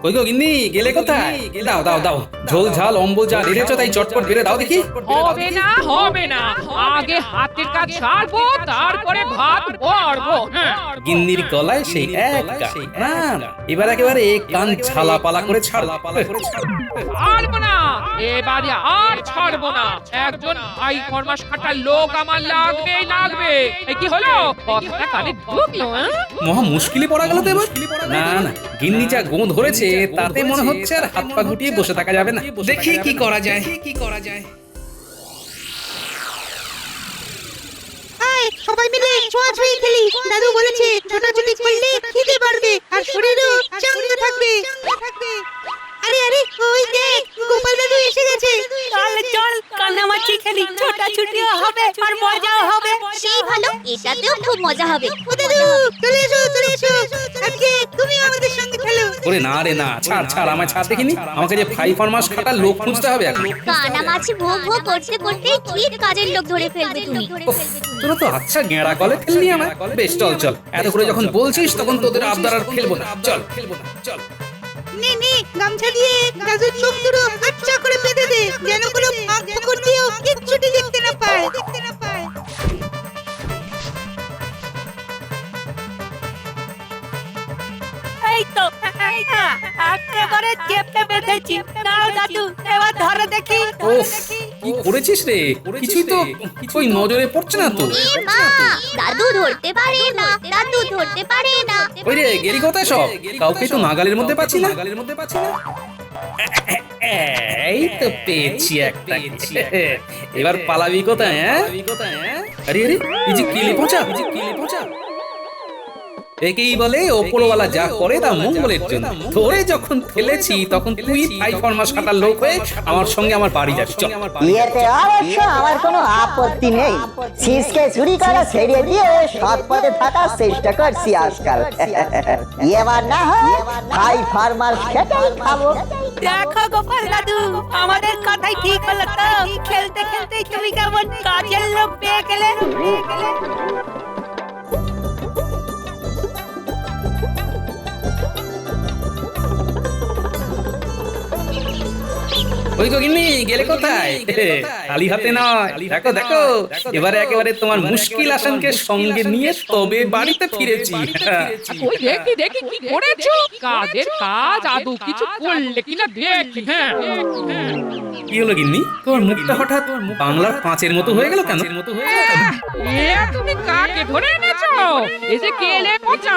কই গো গিন্নি, গেলে কোথায়? দাও দাও দাও, ঝোল ঝাল অম্বল যা রেড়েছো তাই চটপট বেড়ে দাও দেখি। হবে না হবে না, আগে হাতের কাজ ছাড়বো তারপরে ভাত বাড়বো। গিন্নির গলায় সেই এক গান। না না, এবার একেবারে কান ঝালাপালা করে ছাড়লা পালা করে ছাড়বো না, এবারে আর ছাড়বো না। একজন ভাই ফরমাস খাটার লোক আমার লাগবেই লাগবে। এই কি হলো, কথাটা কানে ঢুকলো? মহা মুশকিলে পড়া গেল তো এবার। না না, গিন্নি যা গো ধরেছে তাতে মনে হচ্ছে আর হাত পা গুটিয়ে বসে থাকা যাবে না। দেখি কি করা যায়, কি করা যায়। সবাই মিলে ছোঁয়াছুঁয়ি খেলি। দাদু বলেছে ছোটাছুটি করলে খিদে বাড়বে আর শরীরও চাঙ্গা থাকবে। আরে আরে, ওই দেখ গোপাল দাদু এসে গেছে। চল চল, কানামাছি খেলি, ছোটাছুটিও হবে আর মজাও হবে। সেই ভালো, এটাতেও খুব মজা হবে। ও দাদু, চলে এসো চলে এসো, আজকে তুমি আমাদের সঙ্গে খেলো। ওরে না রে না, ছাড় ছাড়, আমায় ছাড় দেখিনি। আমাকে যে ফাই ফরমাস খাটার লোক খুঁজতে হবে এখন। কানামাছি ভো ভো করতে করতে ঠিক কাজের লোক ধরে ফেলবে তুমি। তোরা তো আচ্ছা গেঁড়া কলে ফেললি আমায়। বেশ চল চল, এত করে যখন বলছিস তখন তোদের আবদার আর খেলবো না। চল খেলবো না, চল। নে নে, গামছা দিয়ে দাদুর চোখ দুটো আচ্ছা করে বেঁধে দে, যেন কোনো ফাঁক ফোকর দিয়েও কিচ্ছুটি দেখতে না পায়। এই তো একেবারে চেপে বেঁধেছি। নাও দাদু, এবার ধরে দেখি। ওফ, কি করেছিস রে? কিছুই তো ওই নজরে পড়ছে না তো। এ মা, দাদু ধরতে পারে না, দাদু ধরতে পারে না। ওই রে, গেরি কোথায় সব? কাউকে তো নাগালের মধ্যে পাচ্ছি না। এই তো পেয়েছি একটা। এবার পালাবি কোথায়? আরে আরে, এই যে কিলি পচা, একেই বলে ওপরওয়ালা যা করে তা মঙ্গলের জন্য। ধরে যখন ফেলেছি তখন তুই ফাই ফরমাস কাটার লোক হয়ে আমার সঙ্গে আমার বাড়ি যাবি। চল। বিয়েতে অবশ্য আমার কোনো আপত্তি নেই। শীষকে চুরি করা ছেড়ে দিয়ে সৎ পথে থাকার চেষ্টা করছি আজকাল। এবার না হয় ফাই ফরমাস খেতেই খাবো। দেখো গোপাল দাদু, আমাদের কথাই ঠিক হলো তো। খেলতে খেলতে তুমি কেমন কাজের লোক পেয়ে গেলে। ওই গো গিন্নি, গেলে কোথায়? খালি হাতে নয়, দেখো দেখো, এবারে একেবারে তোমার মুশকিল আসানকে সঙ্গে নিয়ে তবে বাড়িতে ফিরেছি। ওই দেখি দেখি কি করেছো, কাজের কাজ আদৌ কিছু করলে কিনা দেখি। কি হলো গিন্নি, তোমার মুখটা হঠাৎ বাংলার পাঁচের মতো হয়ে গেল কেন? এ তুমি কাকে ধরে এনেছো? এই যে কেলে পচা,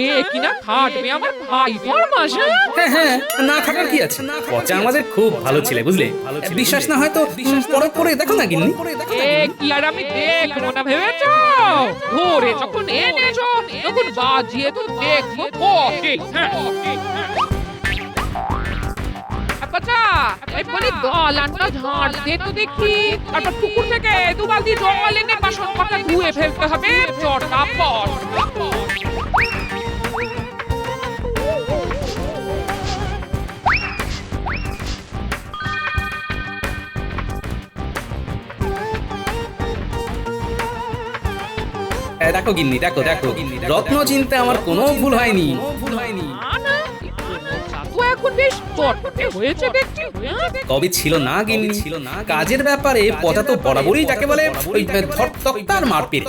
এ কিনা খাটবে আমার ভাই ফরমাস। হ্যাঁ হ্যাঁ, না থাকার কি আছে? পচা আমাদের খুব ভালো ছেলে, বুঝলে? বিশ্বাস না হয় তো পরে পরে দেখো না গিন্নি। এ কি আর আমি দেখবো না ভেবেছো? ধরে যখন এনেছো তখন বাজিয়ে তো দেখবো ওকে। আচ্ছা, এই বলি দলানটা ঝাড় দে তো দেখি। তারপর পুকুর থেকে দু বালতি জল এনে বাসন পাতা ধুয়ে ফেলতে হবে চটাপট। দেখো গিন্নি, দেখো দেখো, রত্ন চিনতে আমার কোনো ভুল হয়নি। এখন বেশ চটপটে হয়েছে দেখছি। কবে ছিল না গিন্নি, ছিল না কাজের ব্যাপারে পচা তো বরাবরই যাকে বলে ওই ধরতক্তার মারপিট।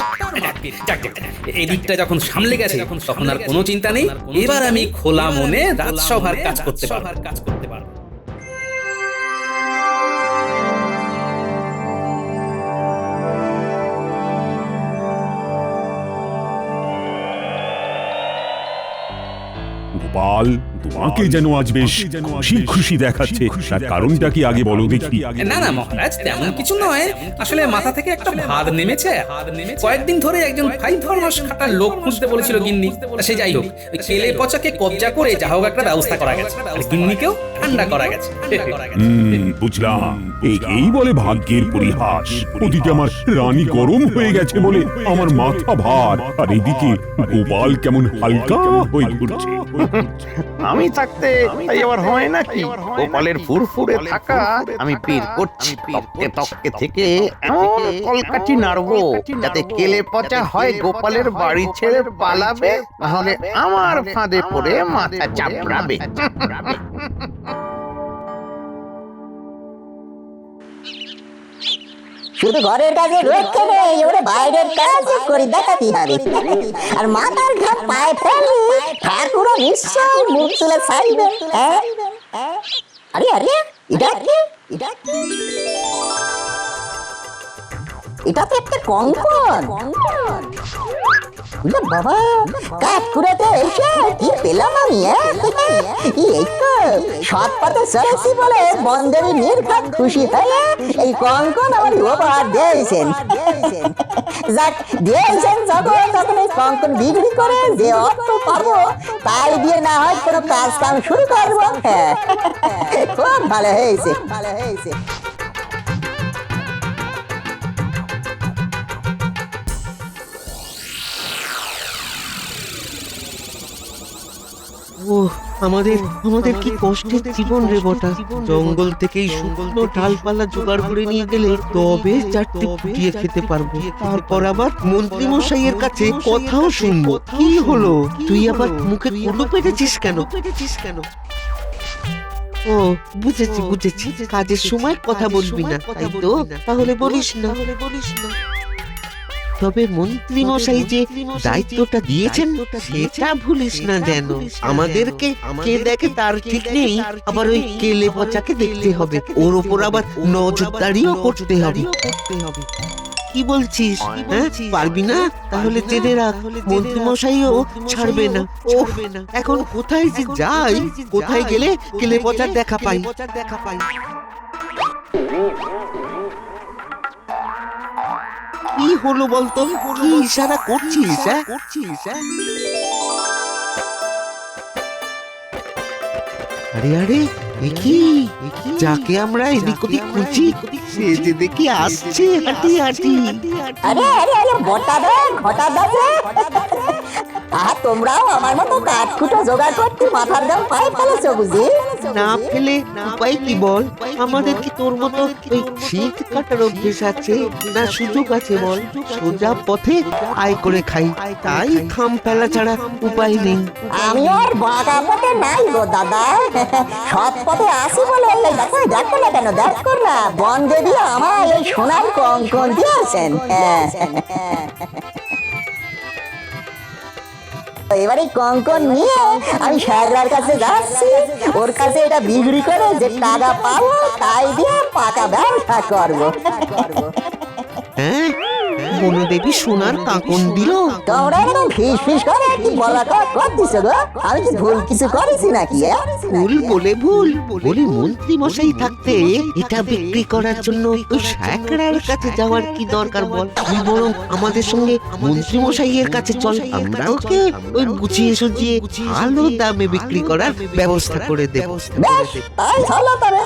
এই দিকটা যখন সামলে গেছে তখন আর কোনো চিন্তা নেই। এবার আমি খোলা মনে রাজসভার কাজ করতে পারবো। গোপাল, তোমাকে যেন আজ বেশ খুশি খুশি দেখাচ্ছে, তার কারণটা কি আগে বলো দেখি। না না মহারাজ, তেমন কিছু নয়। আসলে মাথা থেকে একটা ভার নেমেছে। কয়েকদিন ধরে একজন ফাই ফরমাস খাটার লোক খুঁজতে বলেছিল গিন্নি। সে যাই হোক, ওই কেলে পচাকে কবজা করে যা হোক একটা ব্যবস্থা করা গেছে, আর গিন্নিকেও ঠান্ডা করা গেছে। বুঝলাম, এই বলে ভাগ্যের পরিহাস। ওদিকে আমার রানী গরম হয়ে গেছে বলে আমার মাথা ভার, আর এদিকে গোপাল কেমন হালকা হয়ে ঘুরছে। আমি থাকতে তাই আবার হয় নাকি? গোপালের ফুরফুরে থাকা আমি বের করছি। তককে তককে থেকে এমন কলকাঠি নাড়বো যাতে কেলে পচা হয় গোপালের বাড়ি ছেড়ে পালাবে, তাহলে আমার ফাঁদে পড়ে মাথা চাপড়াবে। শুধু ঘরের কাজে রক্ষে নেই, ওরে বাইরের কাজ করে দেখাতে হবে। আর মাথার ঘাট পায়ে ফেললে ঠাকুর নিশ্চয় মুখ তুলে চাইবেন। আরে আরে এটা কি? এটা তো একটা কঙ্কন। বাবা, কাঠ কুড়াতে এসে কি পেলাম আমি? এই তো সৎ পথে চলেছি বলে বন্ধের নির্ঘাত খুশি হয়ে এই কঙ্কন আমার উপহার দিয়েছেন। যাক, দিয়েছেন যখন এই কঙ্কন বিক্রি করে যে অর্থ পাবো তাই দিয়ে না হয় কোনো কাজ কাম শুরু করবো। খুব ভালো হয়েছে, ভালো হয়েছে। ও আমাদের আমাদের কি কষ্টের জীবন রে বটা। জঙ্গল থেকেই শুকনো ডালপালা জোগাড় করে নিয়ে গেলে তবে চারটে ফুটিয়ে খেতে পারবো। তারপর আবার মন্ত্রী মশাইয়ের কাছে কথাও শুনবো। কি হলো, তুই আবার মুখে কুলু পেটেছিস কেন? ও বুঝেছি বুঝেছি, কাজের সময় কথা বলবি না, তাই তো? তাহলে বলিস না। তবে মন্ত্রী মশাই যে দায়িত্বটা দিয়েছেন সেটা ভুলিস না যেন। আমাদেরকে কে দেখে তার ঠিক নেই, আবার ওই কেলে পচাকে দেখতে হবে, ওর ওপর আবার নজরদারিও করতে হবে। কি বলছিস? হ্যাঁ, পারবি না? তাহলে জেনে রাখ, মন্ত্রী মশাইও ছাড়বে না। এখন কোথায় যে যাই, কোথায় গেলে কেলে পচার দেখা পাই। কি হলো বলতো? কি ইশারা করছিস? আরে আরে, দেখি যাকে আমরা এদিক ওদিক খুঁজি সে যে দেখি আসছে হাঁটি হাঁটি। আরে আরে আরে বটা দে, ঘটা দে। আর তোমরাও আমার মতো কাঠকুটো জোগাড় করতে মাথার দাম পায়ে ফেলেছো বুঝি? না ফেলে উপায় কি বল? আমাদের কি তোর মতো ওই শীত কাটার অভ্যেস আছে? না সুযোগ আছে বল? সোজা পথে আয় করে খাই, তাই খাম ফেলা ছাড়া উপায় নেই। আমি আর বাঁকা পথে নাই গো দাদা, সৎ পথে আসি বলে দেখো না কেন, দেখো না বন্ধে দিয়ে আমার এই সোনার কঙ্কন দিয়েছেন। এবারে কঙ্কন নিয়ে আমি সাগরার কাছে যাচ্ছি, ওর কাছে এটা বিক্রি করে যে টাকা পাবো তাই দিয়ে পাকা ব্যবসা করবো। হ্যাঁ, বনদেবী সোনার কাঁকন দিল? তোমরা একদম ফিস করে কি বলা করতেছো গো? আমি কি ভুল কিছু করেছি নাকি? ভুল বলে ভুল বলি, মন্ত্রী মশাই থাকতে এটা বিক্রি করার জন্য ওই সাকরার কাছে যাওয়ার কি দরকার বল? তুই বরং আমাদের সঙ্গে মন্ত্রী মশাইয়ের কাছে চল, আমরা ওকে ওই গুছিয়ে সুজিয়ে ভালো দামে বিক্রি করার ব্যবস্থা করে দেব। বেশ, তাই চলো তবে।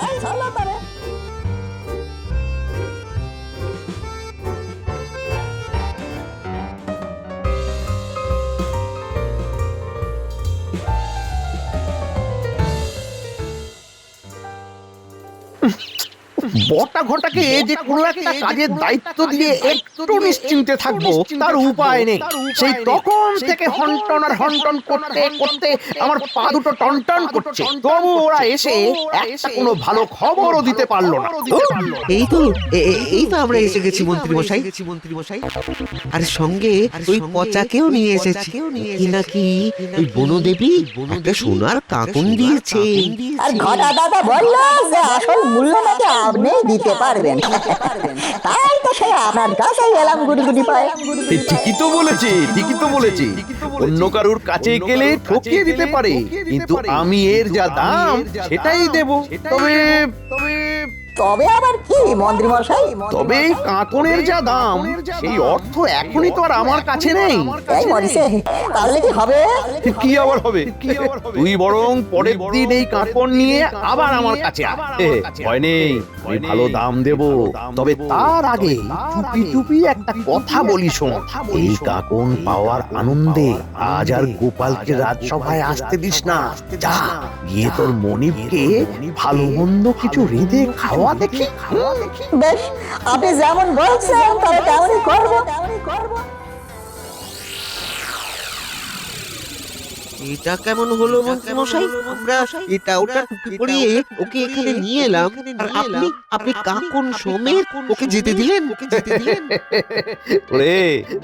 বটা ঘটাকে যে কোনো একটা কাজের দায়িত্ব দিয়ে একটু নিশ্চিন্তে থাকবো তার উপায় নেই। সেই তখন থেকে হন্টন আর হন্টন করতে করতে আমার পা দুটো টনটন করছে, তবু ওরা এসে একটা কোনো ভালো খবরও দিতে পারলো না। এই তো আমরা এসে গেছি মন্ত্রী মশাই। আর সঙ্গে ওই পচাকেও নিয়ে এসেছি। কি নাকি ওই বনদেবী একটা সোনার কাঁকন দিয়েছে। আর ঘটা দাদা বললো যে আসল মূল্য নাকি আপনি দিতে পারবেন, তাই তো সে আপনার কাছে এলাম গুটি পায়। ঠিকই তো বলেছি। অন্য কারুর কাছে গেলে ঠকিয়ে দিতে পারে, কিন্তু আমি এর যা দাম সেটাই দেব। তবে তবে আবার কি মন্ত্রী মশাই? তবে এই কাঁকনের যা দাম, সেই অর্থ এখনই তো আর আমার কাছে নেই। এই মরিসে, তাহলে কি হবে? কি আবার হবে? তুই বরং পরের দিন এই কাঁকন নিয়ে আবার আমার কাছে আয়। ভয় নেই, আমি ভালো দাম দেব। তবে তার আগে চুপি চুপি একটা কথা বলি শোন। এই কাঁকন পাওয়ার আনন্দে আজ আর গোপালকে রাজসভায় আসতে দিস না। যা গিয়ে তোর মনিবকে ভালো মন্দ কিছু রেঁধে খাওয়া দেখি। বেশ, আপনি যেমন বলছেন তবে তেমনই করবো। এটা কেমন হলো মন্ত্রী মশাই? আমরা এটা ওটা টুপি পরিয়ে ওকে এখানে নিয়ে এলাম, আর আপনি কাকন সমেত ওকে যেতে দিলেন।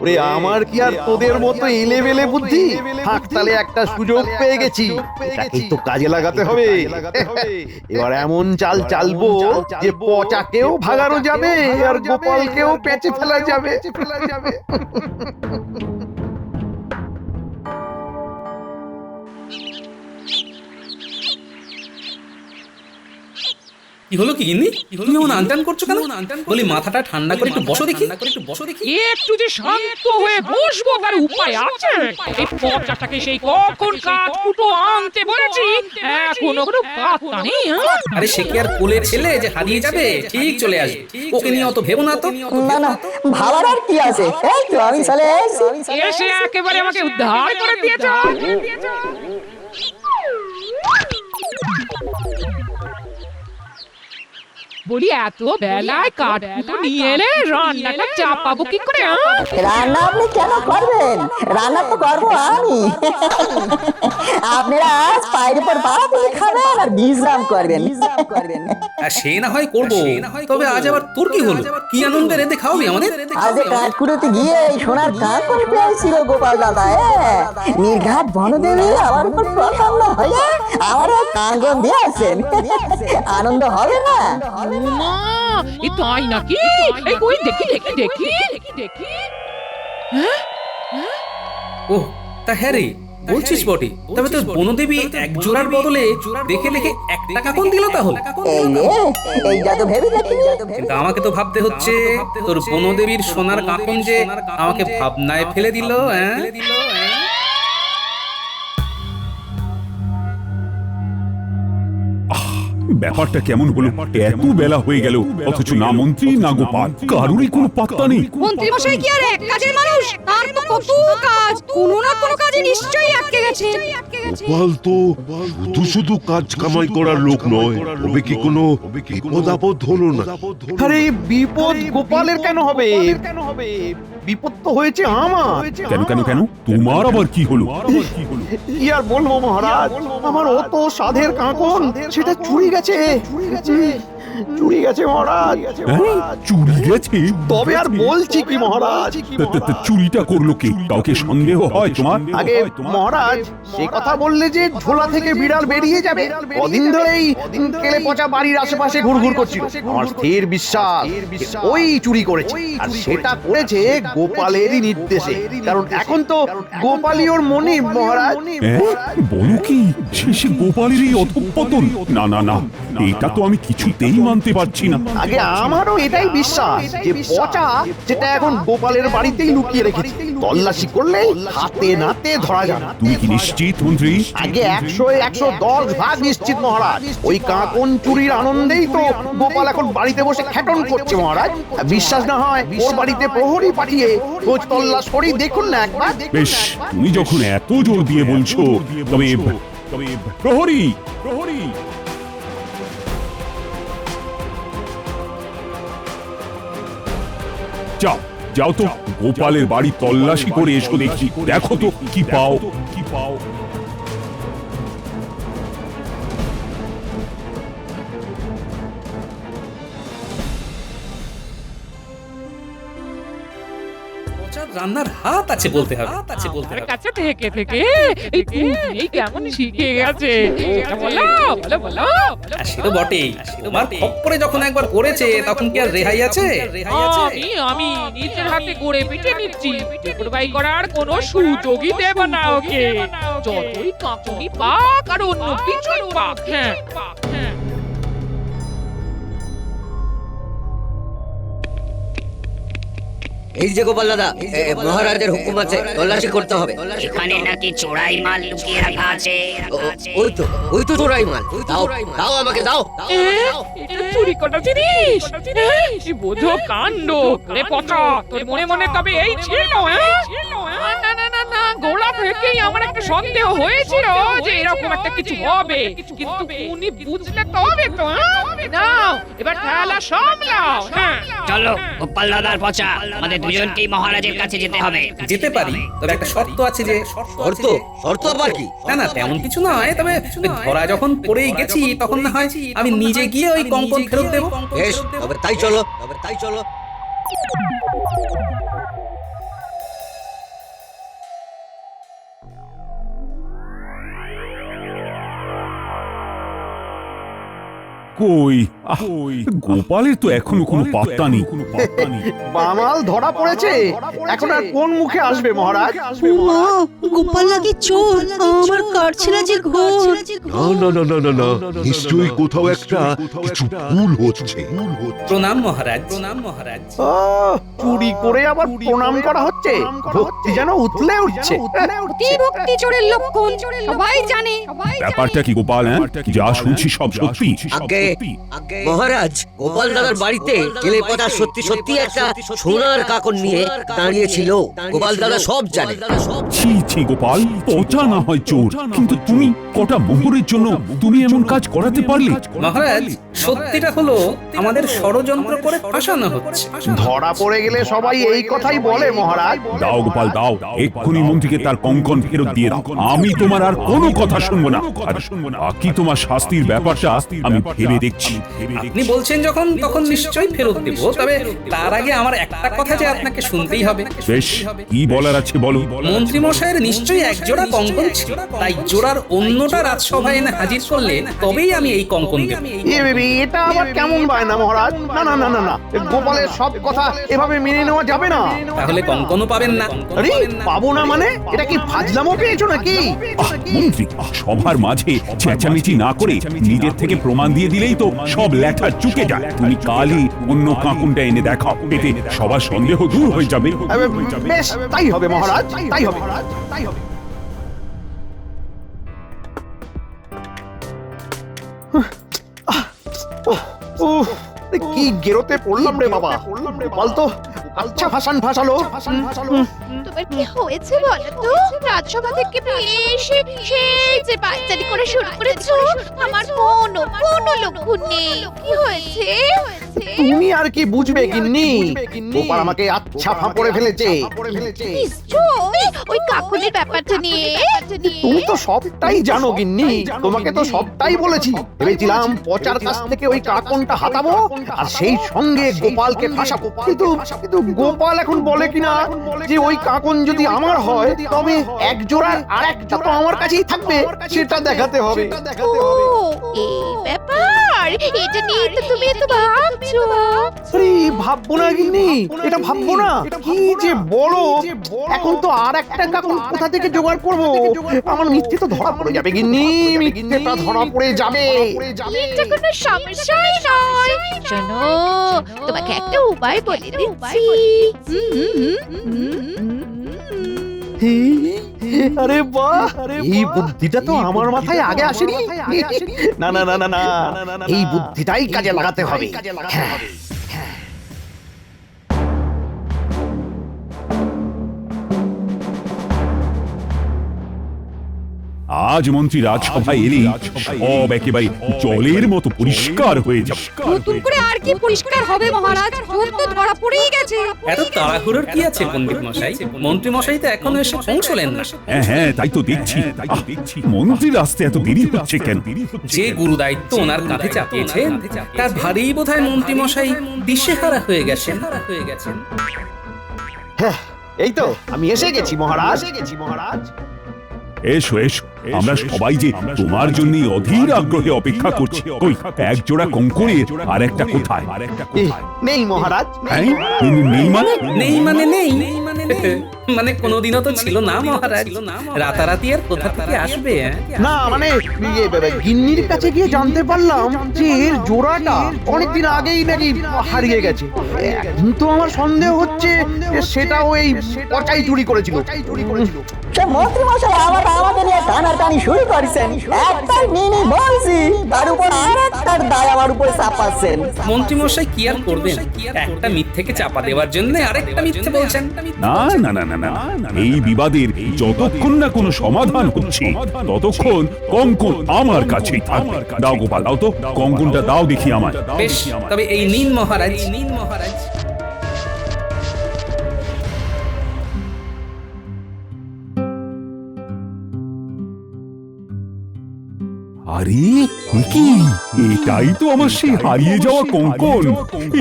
ওরে আমার কি আর তোদের মতো এলেবেলে বুদ্ধি? হাকতালে একটা সুযোগ পেয়ে গেছি, এটাকেই তো কাজে লাগাতে হবে। এবার এমন চাল চালবো যে পচাকেও ভাগানো যাবে আর গোপালকেও পেঁচে ফেলা যাবে। কি হলো কি গিন্নি? তুমি এমন আনটান করছো কেন? বলি মাথাটা ঠান্ডা করে একটু বসো দেখি। একটু যে শান্ত হয়ে বসবো তার উপায় আছে? এই পচাটাকে সেই কখন কাঠ কুটো আনতে বলেছি, এখনো কোনো পাত্তা নেই। আরে সে কি আর কোলের ছেলে যে হারিয়ে যাবে? ঠিক চলে আসবে, ওকে নিয়ে অত ভেবো না তো। না না, ভাবার আর কি আছে? এই তো আমি চলে এসেছি। এসে একেবারে আমাকে উদ্ধার করে দিয়েছ। বলি এত বেলায় কাঠ কুটো নিয়ে এলে রান্নাটা চাপাবো কি করে? রান্না আপনি কেন করবেন? রান্না তো করবো আমি। আপনারা আজ পায়ের উপর পা দিয়ে খাবেন আর বিশ্রাম করবেন। আর সে না হয় করবো, তবে আজ আবার তোর কি হলো? কি আনন্দে রেঁধে খাওয়াবি আমাদের? আজ কাঠকুড়োতে গিয়ে এই সোনার কাঁকন পেয়েছিল গোপাল দাদা। নির্ঘাত বনদেবী আমার উপর প্রসন্ন হয়ে আমার কাঁকন দিয়েছেন। আনন্দ হবে না? মা, এ তাই নাকি? এই কই দেখি। ও তা হ্যাঁ রে, বলছিস বটে। তবে তোর বনদেবী এক জোড়ার বদলে দেখে একটা কাকন দিল তাহলে? এইটা তো ভেবে দেখি। কিন্তু আমাকে তো ভাবতে হচ্ছে তোর বনদেবীর সোনার কাকন যে আমাকে ভাবনায় ফেলে দিল। ব্যাপারটা কেমন হলো? এত বেলা হয়ে গেল অথচ না মন্ত্রী না গোপাল, কারোরই কোনো পাত্তা নেই। মন্ত্রী মশাই কি আর এক কাজের মানুষ? তার তো কত কাজ, কোনো না কোনো কাজে নিশ্চয়ই আটকে গেছে। গোপাল তো শুধু কাজ কামাই করার লোক নয়, তবে কি কোনো বিপদ আপদ হলো না? আরে বিপদ গোপালের কেন হবে? বিপদ তো হয়েছে আমার। কেন তোমার আবার কি হলো? কি আর বলবো মহারাজ, আমার অত সাধের কাঁকন সেটা চুরি গেছে মহারাজ। চুরি গেছে? তবে আর বলছি কি মহারাজ। চুরিটা করলো কে? কাউকে সন্দেহ হয় তোমার? আগে মহারাজ সে কথা বললে যে ঝোলা থেকে বিড়াল বেরিয়ে যাবে। কদিন ধরেই কেলে পচা বাড়ির আশেপাশে ঘুরঘুর করছিল। আমার স্থির বিশ্বাস ওই চুরি করেছে, আর সেটা করেছে গোপালেরই নির্দেশে। কারণ এখন তো গোপালই ওর মনিব মহারাজ। বলো কি? সে গোপালেরই অধঃপতন? না, এটা তো আমি কিছুতেই মানতে পারছি না। আগে আমারও এটাই বিশ্বাস যে পচা যেটা এখন গোপালের বাড়িতেই লুকিয়ে রেখেছে। তল্লাশি করলে হাতে নাতে ধরা যাবে। তুমি কি নিশ্চিত মন্ত্রী? আগে 100-110 ভাগ নিশ্চিত মহারাজ। ওই কাঁকন চুরির আনন্দেই তো গোপাল এখন বাড়িতে বসে খ্যাটন করছে মহারাজ। বিশ্বাস না হয় ওর বাড়িতে প্রহরী পাঠিয়ে খোঁজ তল্লাশ করি দেখুন না একবার। বেশ, তুমি যখন এত জোর দিয়ে বলছো তবে প্রহরী যাও তো গোপালের বাড়ি তল্লাশি করে এসো দেখি। দেখো তো কি পাও। রান্নার হাত আছে বলতে হবে। আমার কাছে থেকে এই কেমন শিখে গেছে। বলো। সে তো বটেই, তোমার খপ্পরে যখন একবার পড়েছে তখন কি আর রেহাই আছে? আমি নিজের হাতে গড়ে পিঠে নিচ্ছি। টেকরবাই করার কোনো সুযোগই দেব না ওকে। যতই কাঁকুনি পাক আর অন্য কিছুই পাক। এই যে গোপাল দাদা, মহারাজের হুকুম আছে, তল্লাশি করতে হবে। এখানে নাকি চোরাই মাল লুকিয়ে রাখা আছে। ওই তো চোরাই মাল। দাও দাও আমাকে দাও। এটা চুরি করা জিনিস। কি বোঝো কাণ্ড রে পচা, তোর মনে মনে তবে এই ছিল? না না না না, গোড়া থেকেই আমার একটা সন্দেহ হয়েছিল যে এরকম একটা কিছু হবে, কিন্তু উনি বুঝলে তবে তো। নাও এবার খেলা সামলাও। চলো গোপাল দাদার পচা, আমাদের দুজনকেই মহারাজের কাছে যেতে হবে। যেতে পারি, তবে একটা শর্ত আছে যে। শর্ত আবার কি? না না, তেমন কিছু নয়, তবে ওই ধরা যখন পড়েই গেছি তখন না হয় আমি নিজে গিয়ে ওই কঙ্কন ফেরত দেবো। বেশ, তবে তাই চলো। কই গোপালের তো এখনো কোনো পাত্তা নেই। বামাল ধরা পড়েছে, এখন আর কোন মুখে আসবে মহারাজ? গোপাল নাকি চোর, আমার কাটছিল যে ঘোর। না, নিশ্চয়ই কোথাও একটা কিছু ভুল হচ্ছে। প্রণাম মহারাজ, প্রণাম মহারাজ। চুরি করে আবার প্রণাম করা হচ্ছে, ভক্তি যেন উতলে উঠছে। ভক্তি চোরের লক্ষণ সবাই জানে। ব্যাপারটা কি গোপাল? যা শুনছি সব সত্যি? মহারাজ, গোপাল দাদার বাড়িতে কেলে পচা সত্যি সত্যি একটা সোনার কাকন নিয়ে দাঁড়িয়েছিল। গোপাল দাদা সব জানে। ছি গোপাল, পচা না হয় চোর, কিন্তু তুমি কটা মোহরের জন্য তুমি এমন কাজ করাতে পারলে? মহারাজ, সত্যিটা হলো আমাদের ষড়যন্ত্র করে ফাঁসানো হচ্ছে। ধরা পড়ে গেলে সবাই এই কথাই বলে মহারাজ। দাও গোপাল দাও, এক্ষুনি মন্ত্রীকে তার কঙ্কন ফেরত দিয়ে দাও। আমি তোমার আর কোনো কথা শুনবো না। বাকি তোমার শাস্তির ব্যাপারটা আমি ভেবে দেখছি। আপনি বলছেন যখন, তখন নিশ্চয়ই ফেরত দেব, তবে তার আগে আমার একটা কথা যে আপনাকে শুনতেই হবে। বেশ, কি বলার আছে বলো। মন্ত্রী মশাইয়ের নিশ্চয়ই এক জোড়া কঙ্কন ছিল, তাই জোড়ার অন্যটা রাজসভায় এনে হাজির করলে তবেই আমি এই কঙ্কন দেব। এটা আবার কেমন বায়না মহারাজ? না না না না না, গোপালের সব কথা এভাবে মেনে নেওয়া যাবে না। তাহলে কঙ্কনও পাবেন না। আরে পাবো না মানে? এটা কি ফাজলামো পেয়েছো নাকি? মন্ত্রী, সবার মাঝে চেঁচামেচি না করে নিজের থেকে প্রমাণ দিয়ে দিলেই তো সব লেখা চুকে যায়। তুমি কালই অন্য কাকুনটা এনে দেখাও, এতে সবার সন্দেহ দূর হয়ে যাবে। বেশ, তাই হবে মহারাজ, তাই হবে। কি গেরোতে পড়লাম রে বাবা। গোপাল তো আচ্ছা ভাসালো। তোমার কি হয়েছে বলো তো? রাজসভা থেকে এসে সেই যে বাচ্চাটি করে শুরু করেছো, আমার কোনো লক্ষণ নেই। কি হয়েছে? তুমি আর কি বুঝবে গিন্নি? গোপাল আমাকে আচ্ছা ফাঁপড়ে ফেলেছে। নিশ্চয়ই ওই কাকুনের ব্যাপারটা নিয়ে। তুমি তো সবটাই জানো গিন্নি, তোমাকে তো সবটাই বলেছি। ভেবেছিলাম পচার কাছ থেকে ওই কাকনটা হাতাবো আর সেই সঙ্গে গোপালকে ফাঁসাবো, কিন্তু গোপাল এখন বলে কিনা যে ওই কাকন যদি আমার হয় তবে এক জোড়ার আর একটা তো আমার কাছেই থাকবে, সেটা দেখাতে হবে। এই ব্যাপার, এটা নিয়ে তো তুমি এত ভাবছো। আরে ভাববো না গিন্নি, এটা ভাববো না। কি যে বলো, এখন তো আর একটা কাকন কোথা থেকে জোগাড় করবো? আমার মিথ্যে তো ধরা পড়ে যাবে গিন্নি, মিথ্যেটা ধরা পড়ে যাবে। এটা কোনো সমস্যাই নয়। শোনো, তোমাকে একটা উপায় বলে দিচ্ছি। আরে বাহ, এই বুদ্ধিটা তো আমার মাথায় আগে আসেনি। না না না না না, এই বুদ্ধিটাই কাজে লাগাতে হবে। হ্যাঁ। আজ মন্ত্রী রাজসভায় এলে সব একেবারে জলের মতো পরিষ্কার হয়ে যাবে। নতুন করে আর কি পরিষ্কার হবে মহারাজ? চোর তো ধরা পড়েই গেছে। এত তাড়াহুড়োর কি আছে পণ্ডিত মশাই? মন্ত্রী মশাই তো এখনো এসে পৌঁছলেন না। হ্যাঁ, তাই তো দেখছি। মন্ত্রীর আসতে এত দেরি হচ্ছে কেন? যে গুরু দায়িত্ব ওনার কাঁধে চাপিয়েছেন, তার ভারী বোধহয় মন্ত্রী মশাই দিশেহারা হয়ে গেছেন। এই তো আমি এসে গেছি মহারাজ। এসো আমরা সবাই যে তোমার জন্য অধীর আগ্রহে অপেক্ষা করছি। ওই এক জোড়া কঙ্করের আর একটা কোথায়? নেই মহারাজ। হ্যাঁ? নেই মানে? নেই মানে নেই মানে কোনোদিনও তো ছিল না মহারাজ। রাতারাতি আর কোথা থেকে আসবে? না মানে গিন্নির কাছে গিয়ে জানতে পারলাম যে এর জোড়াটা অনেকদিন আগেই নাকি হারিয়ে গেছে। এখন তো আমার সন্দেহ হচ্ছে যে সেটাও এই পচাই চুরি করেছিল। মন্ত্রী মশাই আমাদের নিয়ে টানাটানি শুরু করেছেন। একটা মিনি বলছি তার উপর আর একটার দায় আমার উপরে চাপাচ্ছেন। মন্ত্রী মশাই কি আর করবেন? একটা মিথ্যেকে চাপা দেওয়ার জন্য আরেকটা মিথ্যে বলছেন। না না না না না, এই বিবাদের যতক্ষণ না কোনো সমাধান হচ্ছে ততক্ষণ কঙ্কন আমার কাছেই থাকবে। দাও গোপাল, দাও তো কঙ্কনটা, দাও দেখি আমার। বেশ, তবে এই নিন মহারাজ, নিন মহারাজ। আরে কি, এটাই তো আমার সেই হারিয়ে যাওয়া কঙ্কন।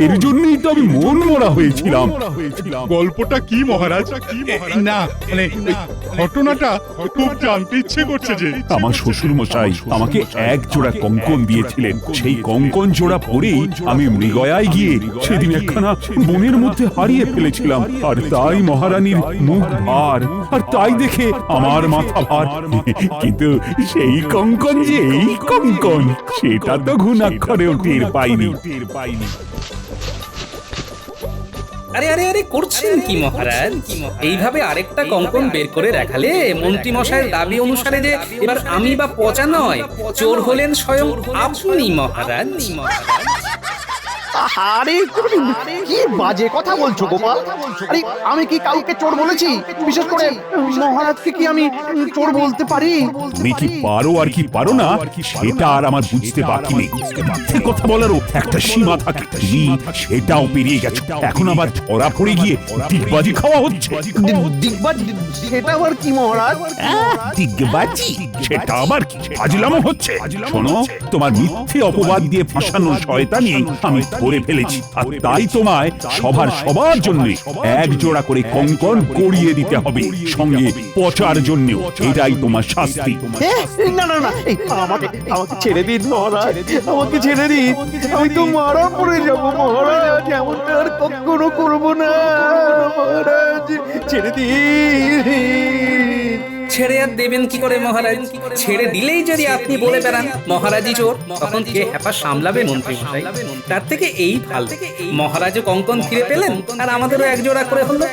এর জন্যই তো আমি মন মরা হয়েছিলাম। গল্পটা কি মহারাজ? না মানে ঘটনাটা খুব জানতে ইচ্ছে করছে যে। আমার শ্বশুর মশাই আমাকে এক জোড়া কঙ্কন দিয়েছিলেন। সেই কঙ্কন জোড়া পরেই আমি মৃগয়ায় গিয়ে সেদিন একখানা বনের মধ্যে হারিয়ে ফেলেছিলাম। আর তাই মহারানীর মুখ ভার, আর তাই দেখে আমার মাথা ভার। কিন্তু সেই কঙ্কন যে এই কঙ্কন, সেটা তো ঘুণাক্ষরেও টের পাইনি। আরে আরে আরে করছেন কি মহারাজ? এইভাবে আরেকটা কঙ্কন বের করে রাখালে মন্ত্রী মশাইয়ের দাবি অনুসারে যে এবার আমি বা পচা নয়, চোর হলেন স্বয়ং আপনি মহারাজ। আরে কি বাজে কথা বলছো গোপাল? আরে আমি কি কাউকে চোর বলেছি? বিশেষ করে মহারাজকে কি আমি চোর বলতে পারি? তুমি কি পারো আর কি পারো না সেটা আর আমার বুঝতে বাকি নেই। মিথ্যে কথা বলারও একটা সীমা থাকে, তুমি সেটাও পেরিয়ে গেছো। এখন আবার ধরা পড়ে গিয়ে ডিগবাজি খাওয়া হচ্ছে। ডিগবাজি? সেটা আবার কি মহারাজ? ডিগবাজি সেটা আবার কি? ফাজলামো হচ্ছে। শোনো, তোমার মিথ্যে অপবাদ দিয়ে ফাঁসানো শয়তানি আমি ধরে ফেলেছি। আর তাই তোমায় সবার জন্য এক জোড়া করে কঙ্কন গড়িয়ে দিতে হবে, সঙ্গে পচার জন্য। এটাই তোমার শাস্তি। না না না, আমাকে ছেড়ে দিন মহারাজ, আমাকে ছেড়ে দিন। আমি তো মারা পড়ে যাবো মহারাজ, এমনটা আর কখনো করবো না মহারাজ, ছেড়ে দিন। ছেড়ে আর দেবেন কি করে মহারাজ? ছেড়ে দিলেই যদি আপনি বলে বেড়ান মহারাজই চোর, তখন কে হ্যাপা সামলাবে মন্ত্রী মশাই? তার থেকে এই ভালো, মহারাজও কঙ্কন ফিরে পেলেন আর আমাদেরও এক জোড়া করে হলো।